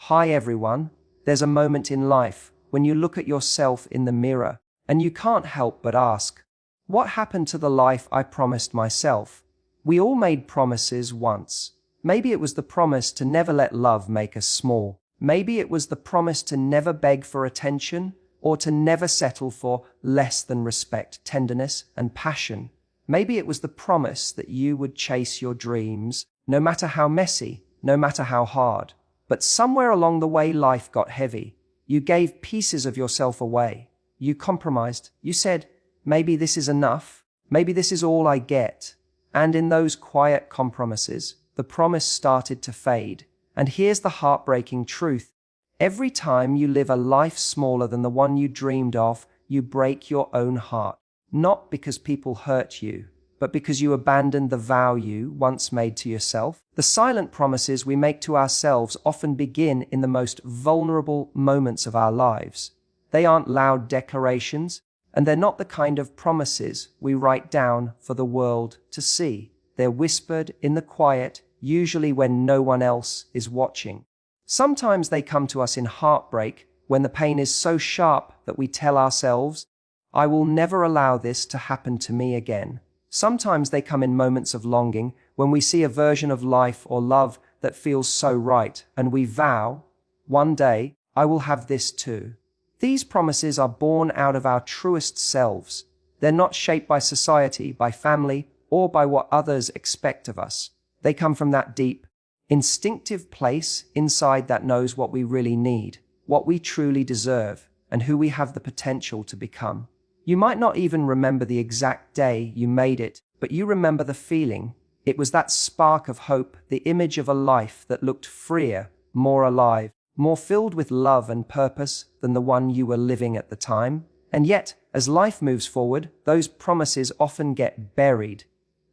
Hi everyone. There's a moment in life when you look at yourself in the mirror and you can't help but ask, what happened to the life I promised myself? We all made promises once. Maybe it was the promise to never let love make us small. Maybe it was the promise to never beg for attention or to never settle for less than respect, tenderness, and passion. Maybe it was the promise that you would chase your dreams, no matter how messy, no matter how hard. But somewhere along the way, life got heavy. You gave pieces of yourself away. You compromised. You said, maybe this is enough. Maybe this is all I get. And in those quiet compromises, the promise started to fade. And here's the heartbreaking truth. Every time you live a life smaller than the one you dreamed of, you break your own heart. Not because people hurt you, but because you abandoned the vow you once made to yourself. The silent promises we make to ourselves often begin in the most vulnerable moments of our lives. They aren't loud declarations, and they're not the kind of promises we write down for the world to see. They're whispered in the quiet, usually when no one else is watching. Sometimes they come to us in heartbreak, when the pain is so sharp that we tell ourselves, I will never allow this to happen to me again. Sometimes they come in moments of longing, when we see a version of life or love that feels so right, and we vow, one day, I will have this too. These promises are born out of our truest selves. They're not shaped by society, by family, or by what others expect of us. They come from that deep, instinctive place inside that knows what we really need, what we truly deserve, and who we have the potential to become. You might not even remember the exact day you made it, but you remember the feeling. It was that spark of hope, the image of a life that looked freer, more alive, more filled with love and purpose than the one you were living at the time. And yet, as life moves forward, those promises often get buried.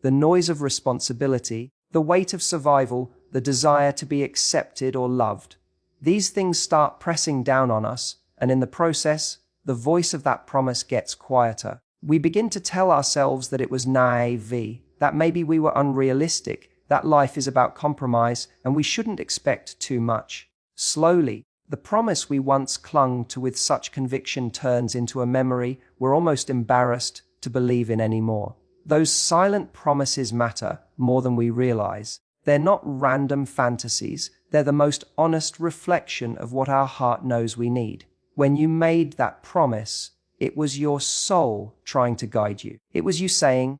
The noise of responsibility, the weight of survival, the desire to be accepted or loved. These things start pressing down on us, and in the process, the voice of that promise gets quieter. We begin to tell ourselves that it was naive, that maybe we were unrealistic, that life is about compromise, and we shouldn't expect too much. Slowly, the promise we once clung to with such conviction turns into a memory we're almost embarrassed to believe in anymore. Those silent promises matter more than we realize. They're not random fantasies. They're the most honest reflection of what our heart knows we need. When you made that promise, it was your soul trying to guide you. It was you saying,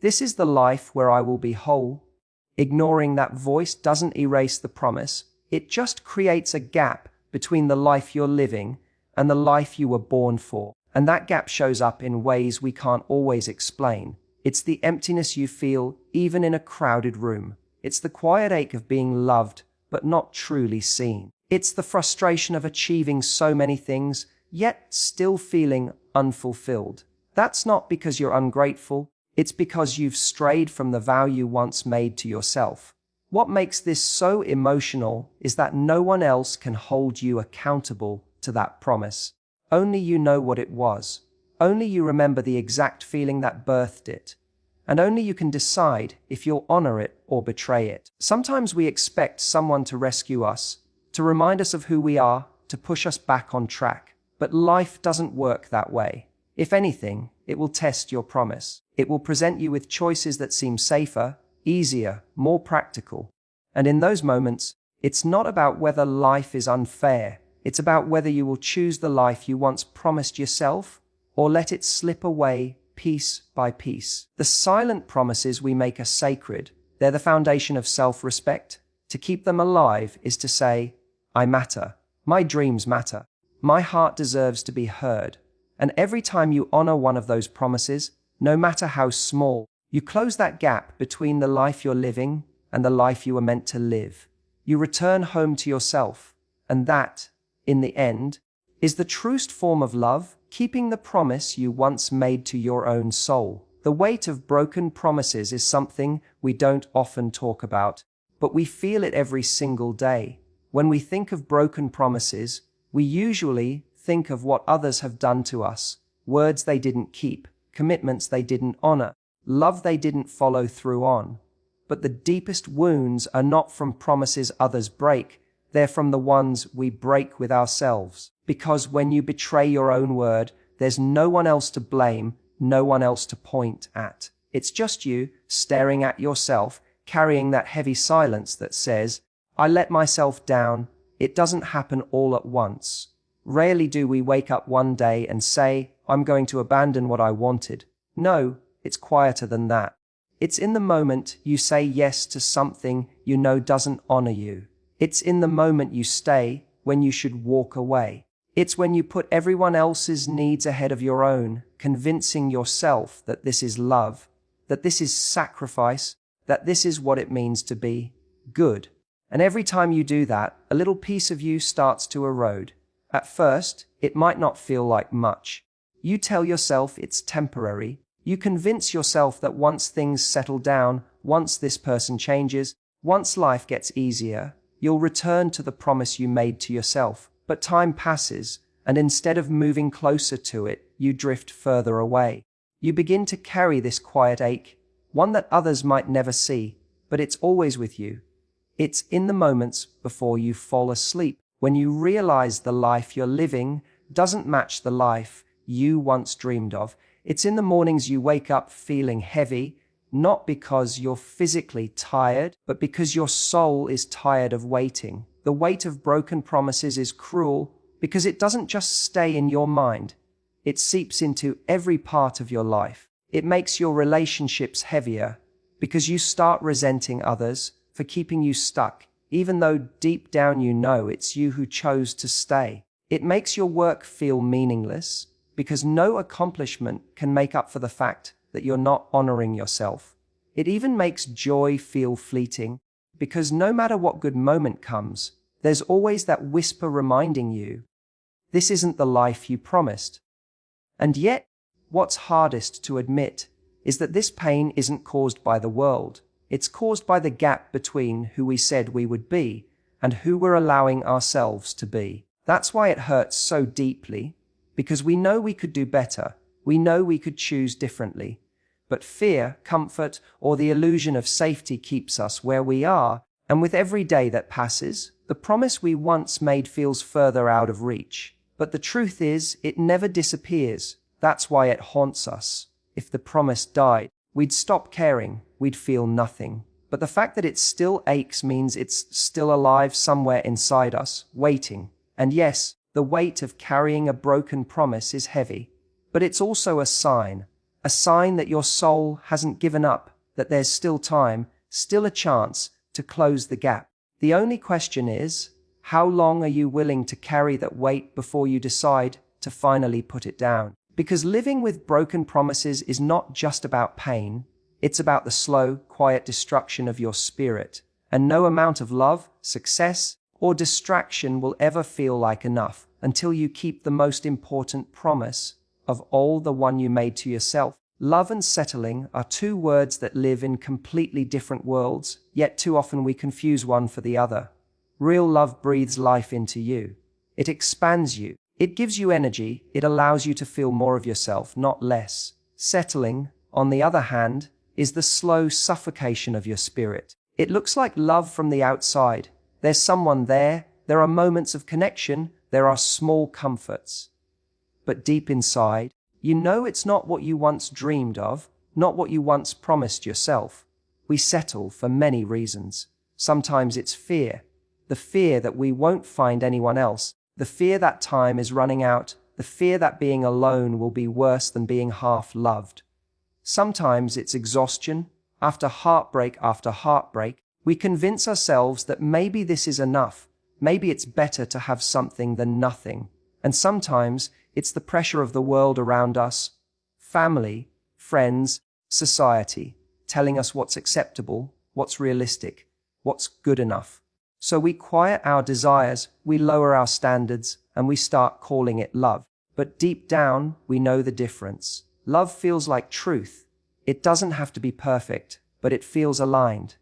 this is the life where I will be whole. Ignoring that voice doesn't erase the promise. It just creates a gap between the life you're living and the life you were born for. And that gap shows up in ways we can't always explain. It's the emptiness you feel even in a crowded room. It's the quiet ache of being loved but not truly seen. It's the frustration of achieving so many things, yet still feeling unfulfilled. That's not because you're ungrateful. It's because you've strayed from the vow you once made to yourself. What makes this so emotional is that no one else can hold you accountable to that promise. Only you know what it was. Only you remember the exact feeling that birthed it. And only you can decide if you'll honor it or betray it. Sometimes we expect someone to rescue us, to remind us of who we are, to push us back on track. But life doesn't work that way. If anything, it will test your promise. It will present you with choices that seem safer, easier, more practical. And in those moments, it's not about whether life is unfair. It's about whether you will choose the life you once promised yourself or let it slip away piece by piece. The silent promises we make are sacred. They're the foundation of self-respect. To keep them alive is to say, I matter. My dreams matter. My heart deserves to be heard. And every time you honor one of those promises, no matter how small, you close that gap between the life you're living and the life you were meant to live. You return home to yourself. And that, in the end, is the truest form of love, keeping the promise you once made to your own soul. The weight of broken promises is something we don't often talk about, but we feel it every single day. When we think of broken promises, we usually think of what others have done to us, words they didn't keep, commitments they didn't honor, love they didn't follow through on. But the deepest wounds are not from promises others break, They're from the ones we break with ourselves. Because when you betray your own word, there's no one else to blame, no one else to point at. It's just you staring at yourself, carrying that heavy silence that says, I let myself down. It doesn't happen all at once. Rarely do we wake up one day and say, I'm going to abandon what I wanted. No, it's quieter than that. It's in the moment you say yes to something you know doesn't honor you. It's in the moment you stay when you should walk away. It's when you put everyone else's needs ahead of your own, convincing yourself that this is love, that this is sacrifice, that this is what it means to be good. And every time you do that, a little piece of you starts to erode. At first, it might not feel like much. You tell yourself it's temporary. You convince yourself that once things settle down, once this person changes, once life gets easier, you'll return to the promise you made to yourself. But time passes, and instead of moving closer to it, you drift further away. You begin to carry this quiet ache, one that others might never see, but it's always with you. It's in the moments before you fall asleep, when you realize the life you're living doesn't match the life you once dreamed of. It's in the mornings you wake up feeling heavy, not because you're physically tired, but because your soul is tired of waiting. The weight of broken promises is cruel because it doesn't just stay in your mind. It seeps into every part of your life. It makes your relationships heavier because you start resenting others for keeping you stuck, even though deep down you know it's you who chose to stay. It makes your work feel meaningless because no accomplishment can make up for the fact that you're not honoring yourself. It even makes joy feel fleeting because no matter what good moment comes, there's always that whisper reminding you, this isn't the life you promised. And yet, what's hardest to admit is that this pain isn't caused by the world. It's caused by the gap between who we said we would be and who we're allowing ourselves to be. That's why it hurts so deeply, because we know we could do better. We know we could choose differently. But fear, comfort, or the illusion of safety keeps us where we are, and with every day that passes, the promise we once made feels further out of reach. But the truth is, it never disappears. That's why it haunts us. If the promise died, we'd stop caring, we'd feel nothing. But the fact that it still aches means it's still alive somewhere inside us, waiting. And yes, the weight of carrying a broken promise is heavy. But it's also a sign that your soul hasn't given up, that there's still time, still a chance to close the gap. The only question is, how long are you willing to carry that weight before you decide to finally put it down? Because living with broken promises is not just about pain, it's about the slow, quiet destruction of your spirit. And no amount of love, success, or distraction will ever feel like enough until you keep the most important promise of all, the one you made to yourself. Love and settling are two words that live in completely different worlds, yet too often we confuse one for the other. Real love breathes life into you. It expands you. It gives you energy. It allows you to feel more of yourself, not less. Settling, on the other hand, is the slow suffocation of your spirit. It looks like love from the outside. There's someone there. There are moments of connection. There are small comforts. But deep inside, you know it's not what you once dreamed of, not what you once promised yourself. We settle for many reasons. Sometimes it's fear. The fear that we won't find anyone else. The fear that time is running out. The fear that being alone will be worse than being half loved. Sometimes it's exhaustion. After heartbreak, we convince ourselves that maybe this is enough. Maybe it's better to have something than nothing. And sometimes it's the pressure of the world around us, family, friends, society, telling us what's acceptable, what's realistic, what's good enough. So we quiet our desires, we lower our standards, and we start calling it love. But deep down, we know the difference. Love feels like truth. It doesn't have to be perfect, but it feels aligned.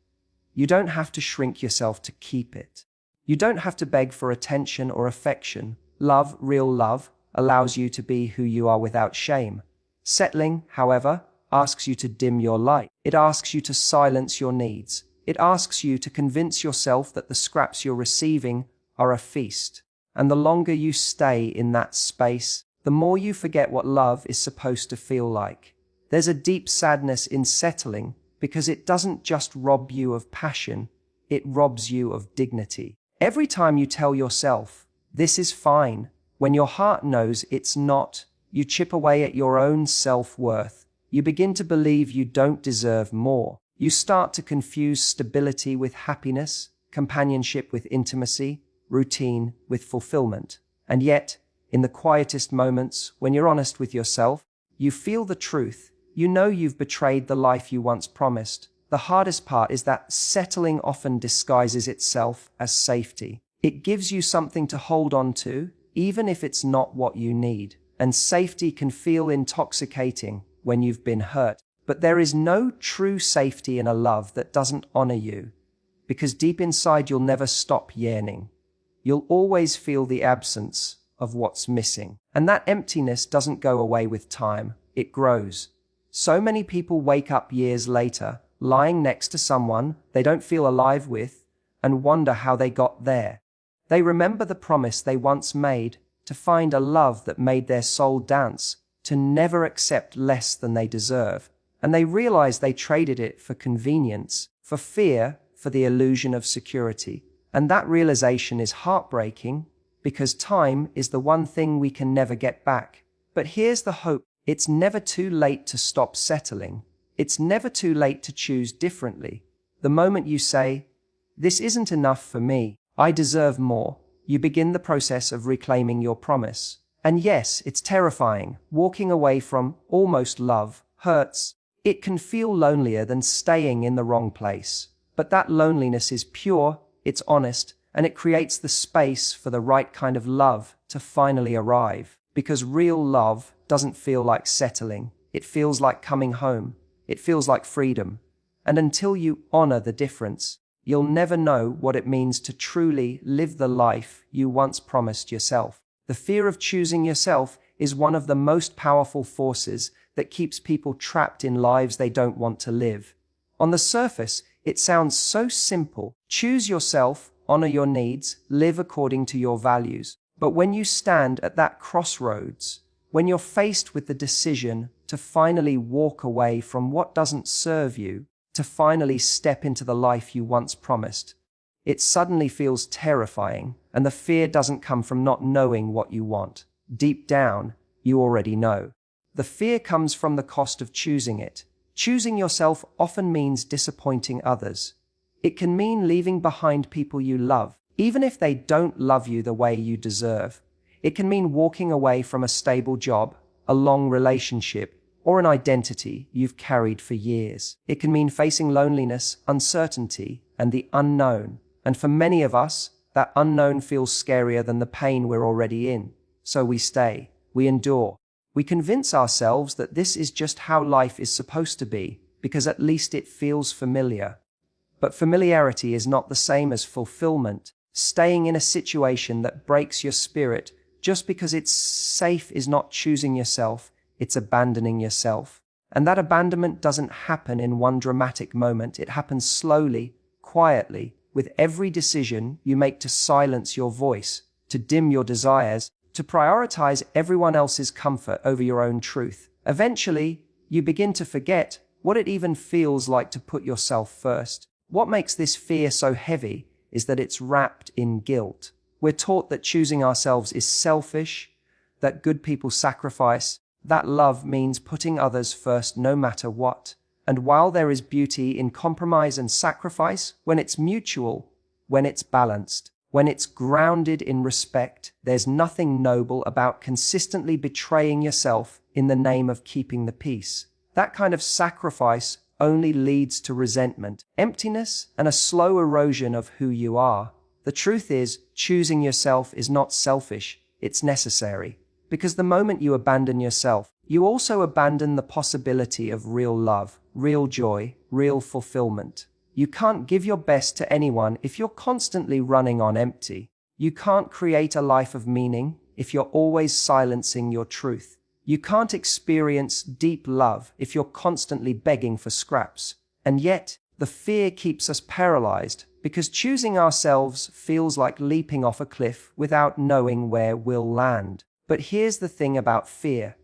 You don't have to shrink yourself to keep it. You don't have to beg for attention or affection. Love, real love, allows you to be who you are without shame. Settling, however, asks you to dim your light. It asks you to silence your needs. It asks you to convince yourself that the scraps you're receiving are a feast. And the longer you stay in that space, the more you forget what love is supposed to feel like. There's a deep sadness in settling because it doesn't just rob you of passion, it robs you of dignity. Every time you tell yourself, this is fine, when your heart knows it's not, you chip away at your own self-worth. You begin to believe you don't deserve more. You start to confuse stability with happiness, companionship with intimacy, routine with fulfillment. And yet, in the quietest moments, when you're honest with yourself, you feel the truth. You know you've betrayed the life you once promised. The hardest part is that settling often disguises itself as safety. It gives you something to hold on to, even if it's not what you need. And safety can feel intoxicating when you've been hurt. But there is no true safety in a love that doesn't honor you, because deep inside you'll never stop yearning. You'll always feel the absence of what's missing. And that emptiness doesn't go away with time, it grows. So many people wake up years later, lying next to someone they don't feel alive with, and wonder how they got there. They remember the promise they once made to find a love that made their soul dance, to never accept less than they deserve. And they realize they traded it for convenience, for fear, for the illusion of security. And that realization is heartbreaking, because time is the one thing we can never get back. But here's the hope. It's never too late to stop settling. It's never too late to choose differently. The moment you say, this isn't enough for me, I deserve more, you begin the process of reclaiming your promise. And yes, it's terrifying. Walking away from almost love hurts. It can feel lonelier than staying in the wrong place. But that loneliness is pure, it's honest, and it creates the space for the right kind of love to finally arrive. Because real love doesn't feel like settling. It feels like coming home. It feels like freedom. And until you honor the difference, you'll never know what it means to truly live the life you once promised yourself. The fear of choosing yourself is one of the most powerful forces that keeps people trapped in lives they don't want to live. On the surface, it sounds so simple. Choose yourself, honor your needs, live according to your values. But when you stand at that crossroads, when you're faced with the decision to finally walk away from what doesn't serve you, to finally step into the life you once promised, it suddenly feels terrifying, and the fear doesn't come from not knowing what you want. Deep down, you already know. The fear comes from the cost of choosing it. Choosing yourself often means disappointing others. It can mean leaving behind people you love, even if they don't love you the way you deserve. It can mean walking away from a stable job, a long relationship, or an identity you've carried for years. It can mean facing loneliness, uncertainty, and the unknown. And for many of us, that unknown feels scarier than the pain we're already in. So we stay, we endure. We convince ourselves that this is just how life is supposed to be, because at least it feels familiar. But familiarity is not the same as fulfillment. Staying in a situation that breaks your spirit just because it's safe is not choosing yourself, it's abandoning yourself. And that abandonment doesn't happen in one dramatic moment. It happens slowly, quietly, with every decision you make to silence your voice, to dim your desires, to prioritize everyone else's comfort over your own truth. Eventually, you begin to forget what it even feels like to put yourself first. What makes this fear so heavy is that it's wrapped in guilt. We're taught that choosing ourselves is selfish, that good people sacrifice, that love means putting others first no matter what. And while there is beauty in compromise and sacrifice, when it's mutual, when it's balanced, when it's grounded in respect, there's nothing noble about consistently betraying yourself in the name of keeping the peace. That kind of sacrifice only leads to resentment, emptiness, and a slow erosion of who you are. The truth is, choosing yourself is not selfish, it's necessary. Because the moment you abandon yourself, you also abandon the possibility of real love, real joy, real fulfillment. You can't give your best to anyone if you're constantly running on empty. You can't create a life of meaning if you're always silencing your truth. You can't experience deep love if you're constantly begging for scraps. And yet, the fear keeps us paralyzed because choosing ourselves feels like leaping off a cliff without knowing where we'll land. But here's the thing about fear.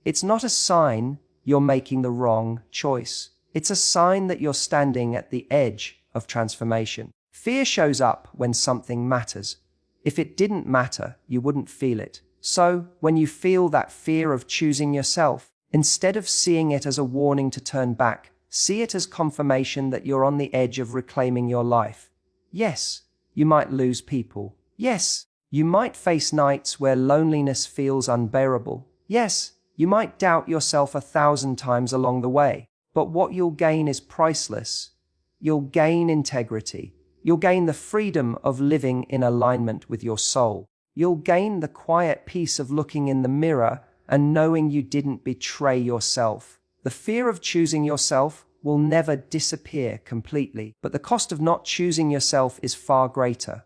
It's not a sign you're making the wrong choice. It's a sign that you're standing at the edge of transformation. Fear shows up when something matters. If it didn't matter, you wouldn't feel it. So, when you feel that fear of choosing yourself, instead of seeing it as a warning to turn back, see it as confirmation that you're on the edge of reclaiming your life. Yes, you might lose people. Yes, you might face nights where loneliness feels unbearable. Yes, you might doubt yourself 1,000 times along the way. But what you'll gain is priceless. You'll gain integrity. You'll gain the freedom of living in alignment with your soul. You'll gain the quiet peace of looking in the mirror and knowing you didn't betray yourself. The fear of choosing yourself will never disappear completely, but the cost of not choosing yourself is far greater.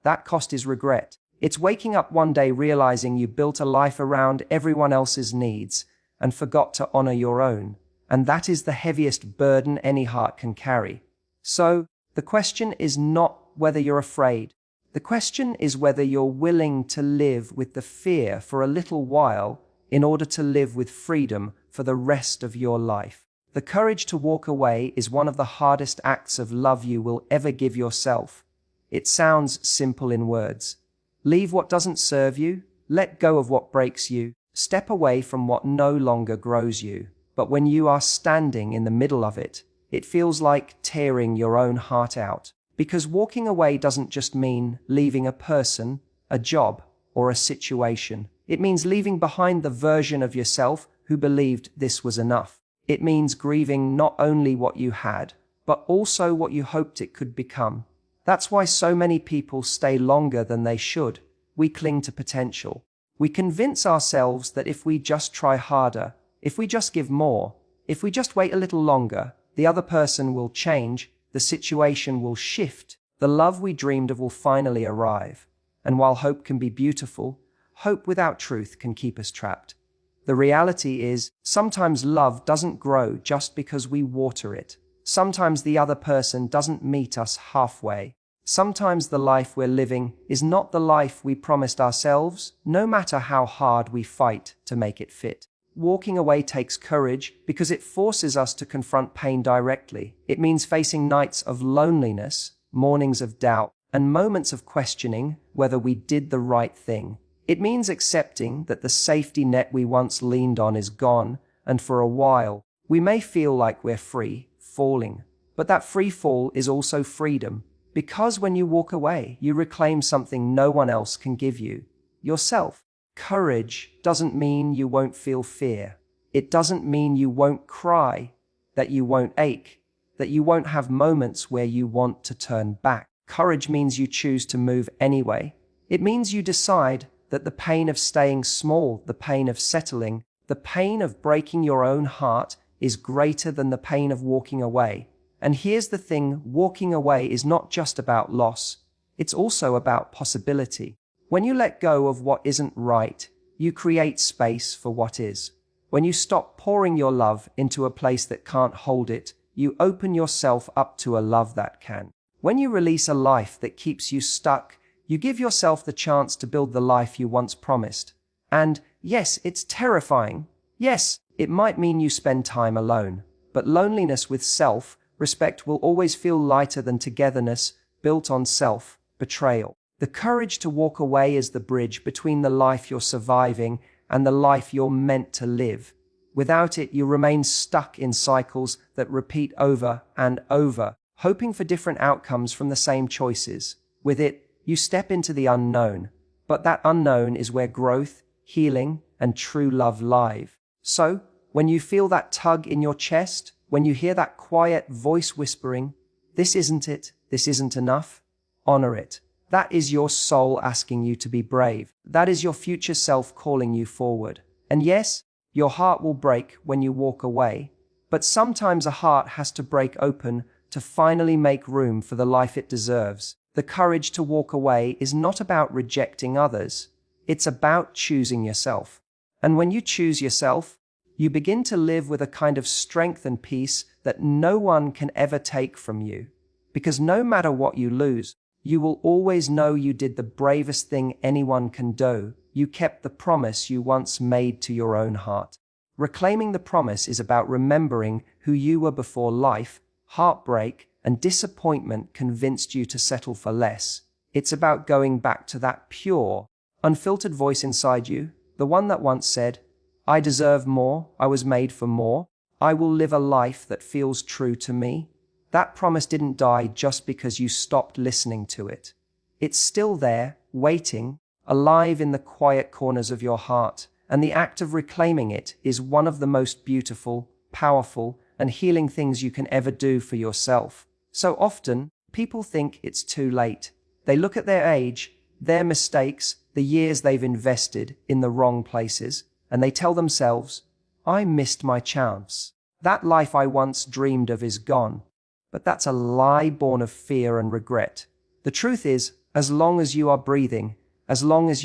That cost is regret. It's waking up one day realizing you built a life around everyone else's needs and forgot to honor your own. And that is the heaviest burden any heart can carry. So, the question is not whether you're afraid. The question is whether you're willing to live with the fear for a little while in order to live with freedom for the rest of your life. The courage to walk away is one of the hardest acts of love you will ever give yourself. It sounds simple in words. Leave what doesn't serve you, let go of what breaks you, step away from what no longer grows you. But when you are standing in the middle of it, it feels like tearing your own heart out. Because walking away doesn't just mean leaving a person, a job, or a situation. It means leaving behind the version of yourself who believed this was enough. It means grieving not only what you had, but also what you hoped it could become. That's why so many people stay longer than they should. We cling to potential. We convince ourselves that if we just try harder, if we just give more, if we just wait a little longer, the other person will change, the situation will shift, the love we dreamed of will finally arrive. And while hope can be beautiful, hope without truth can keep us trapped. The reality is, sometimes love doesn't grow just because we water it. Sometimes the other person doesn't meet us halfway. Sometimes the life we're living is not the life we promised ourselves, no matter how hard we fight to make it fit. Walking away takes courage because it forces us to confront pain directly. It means facing nights of loneliness, mornings of doubt, and moments of questioning whether we did the right thing. It means accepting that the safety net we once leaned on is gone, and for a while, we may feel like we're free, falling. But that free fall is also freedom, because when you walk away, you reclaim something no one else can give you, yourself. Courage doesn't mean you won't feel fear. It doesn't mean you won't cry, that you won't ache, that you won't have moments where you want to turn back. Courage means you choose to move anyway. It means you decide that the pain of staying small, the pain of settling, the pain of breaking your own heart is greater than the pain of walking away. And here's the thing, walking away is not just about loss. It's also about possibility. When you let go of what isn't right, you create space for what is. When you stop pouring your love into a place that can't hold it, you open yourself up to a love that can. When you release a life that keeps you stuck, you give yourself the chance to build the life you once promised. And yes, it's terrifying. Yes, it might mean you spend time alone. But loneliness with self-respect will always feel lighter than togetherness built on self-betrayal. The courage to walk away is the bridge between the life you're surviving and the life you're meant to live. Without it, you remain stuck in cycles that repeat over and over, hoping for different outcomes from the same choices. With it, you step into the unknown, but that unknown is where growth, healing, and true love live. So, when you feel that tug in your chest, when you hear that quiet voice whispering, "This isn't it, this isn't enough," honor it. That is your soul asking you to be brave. That is your future self calling you forward. And yes, your heart will break when you walk away, but sometimes a heart has to break open to finally make room for the life it deserves. The courage to walk away is not about rejecting others. It's about choosing yourself. And when you choose yourself, you begin to live with a kind of strength and peace that no one can ever take from you. Because no matter what you lose, you will always know you did the bravest thing anyone can do. You kept the promise you once made to your own heart. Reclaiming the promise is about remembering who you were before life, heartbreak, and disappointment convinced you to settle for less. It's about going back to that pure, unfiltered voice inside you, the one that once said, "I deserve more, I was made for more, I will live a life that feels true to me." That promise didn't die just because you stopped listening to it. It's still there, waiting, alive in the quiet corners of your heart, and the act of reclaiming it is one of the most beautiful, powerful, and healing things you can ever do for yourself. So often, people think it's too late. They look at their age, their mistakes, the years they've invested in the wrong places, and they tell themselves, "I missed my chance. That life I once dreamed of is gone." But that's a lie born of fear and regret. The truth is, as long as you are breathing, as long as